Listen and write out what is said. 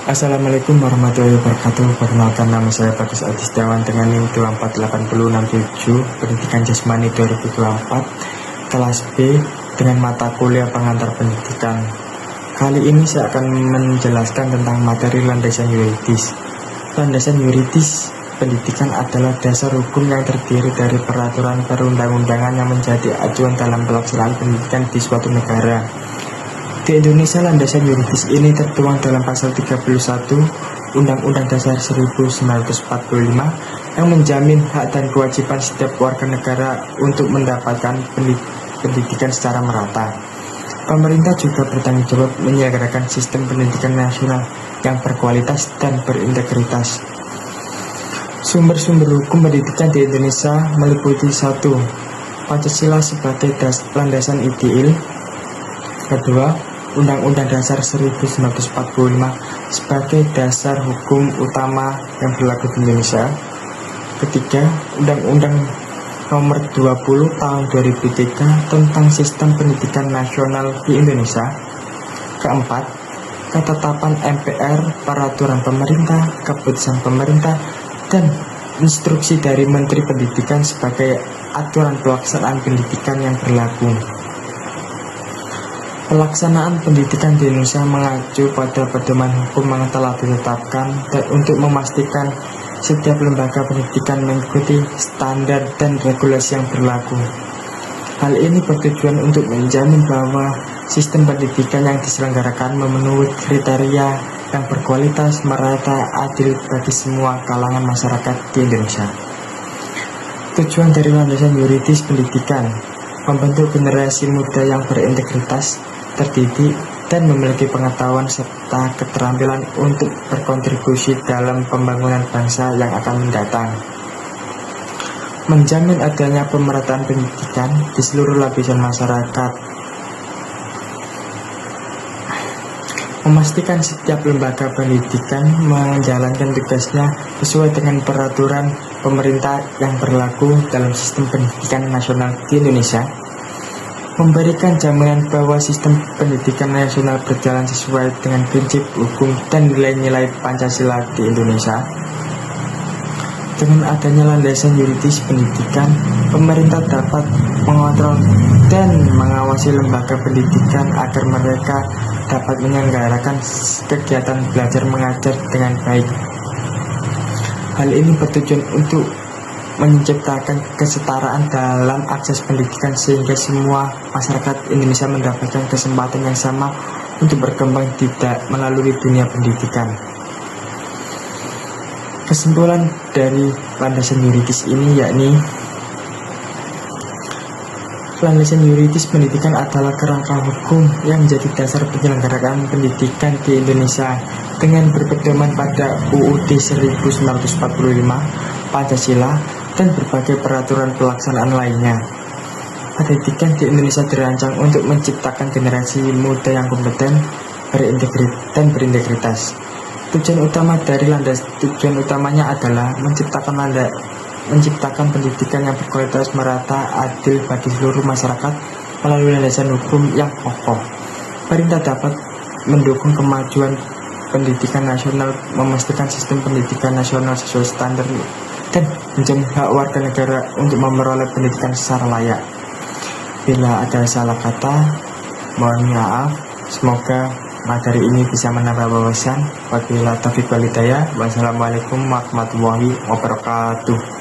Assalamualaikum warahmatullahi wabarakatuh. Perkenalkan, nama saya Bagus Adi Setiawan dengan NIM 24867, Pendidikan Jasmani 2024, kelas B dengan mata kuliah pengantar pendidikan. Kali ini saya akan menjelaskan tentang materi landasan yuridis. Landasan yuridis pendidikan adalah dasar hukum yang terdiri dari peraturan perundang-undangan yang menjadi acuan dalam pelaksanaan pendidikan di suatu negara. Di Indonesia, landasan yuridis ini tertuang dalam pasal 31 Undang-Undang Dasar 1945 yang menjamin hak dan kewajiban setiap warga negara untuk mendapatkan pendidikan secara merata. Pemerintah juga bertanggung jawab menyelenggarakan sistem pendidikan nasional yang berkualitas dan berintegritas. Sumber-sumber hukum pendidikan di Indonesia meliputi 1. Pancasila sebagai landasan ideal. 2. Undang-Undang Dasar 1945 sebagai dasar hukum utama yang berlaku di Indonesia. 3. Undang-Undang Nomor 20 Tahun 2003 tentang Sistem Pendidikan Nasional di Indonesia. 4. Ketetapan MPR, peraturan pemerintah, keputusan pemerintah, dan instruksi dari Menteri Pendidikan sebagai aturan pelaksanaan pendidikan yang berlaku. Pelaksanaan pendidikan di Indonesia mengacu pada pedoman hukum yang telah ditetapkan dan untuk memastikan setiap lembaga pendidikan mengikuti standar dan regulasi yang berlaku. Hal ini bertujuan untuk menjamin bahwa sistem pendidikan yang diselenggarakan memenuhi kriteria yang berkualitas, merata, adil bagi semua kalangan masyarakat di Indonesia. Tujuan dari landasan yuridis pendidikan membentuk generasi muda yang berintegritas, terdidik, dan memiliki pengetahuan serta keterampilan untuk berkontribusi dalam pembangunan bangsa yang akan mendatang. Menjamin adanya pemerataan pendidikan di seluruh lapisan masyarakat. Memastikan setiap lembaga pendidikan menjalankan tugasnya sesuai dengan peraturan pemerintah yang berlaku dalam sistem pendidikan nasional di Indonesia. Memberikan jaminan bahwa sistem pendidikan nasional berjalan sesuai dengan prinsip hukum dan nilai-nilai Pancasila di Indonesia. Dengan adanya landasan yuridis pendidikan, pemerintah dapat mengontrol dan mengawasi lembaga pendidikan agar mereka dapat menyelenggarakan kegiatan belajar mengajar dengan baik. Hal ini bertujuan untuk menciptakan kesetaraan dalam akses pendidikan sehingga semua masyarakat Indonesia mendapatkan kesempatan yang sama untuk berkembang tidak melalui dunia pendidikan. Kesimpulan dari landasan yuridis ini yakni landasan yuridis pendidikan adalah kerangka hukum yang menjadi dasar penyelenggaraan pendidikan di Indonesia dengan berpedoman pada UUD 1945, Pancasila, dan berbagai peraturan pelaksanaan lainnya. Pendidikan di Indonesia dirancang untuk menciptakan generasi muda yang kompeten, berintegritas. Tujuan utamanya adalah menciptakan pendidikan yang berkualitas, merata, adil bagi seluruh masyarakat melalui landasan hukum yang kokoh. Pemerintah dapat mendukung kemajuan pendidikan nasional, memastikan sistem pendidikan nasional sesuai standar dan menjamin hak warga negara untuk memperoleh pendidikan secara layak. Bila ada salah kata, mohon maaf. Semoga materi ini bisa menambah wawasan. Wabillahi taufiq wal hidayah. Wassalamualaikum warahmatullahi wabarakatuh.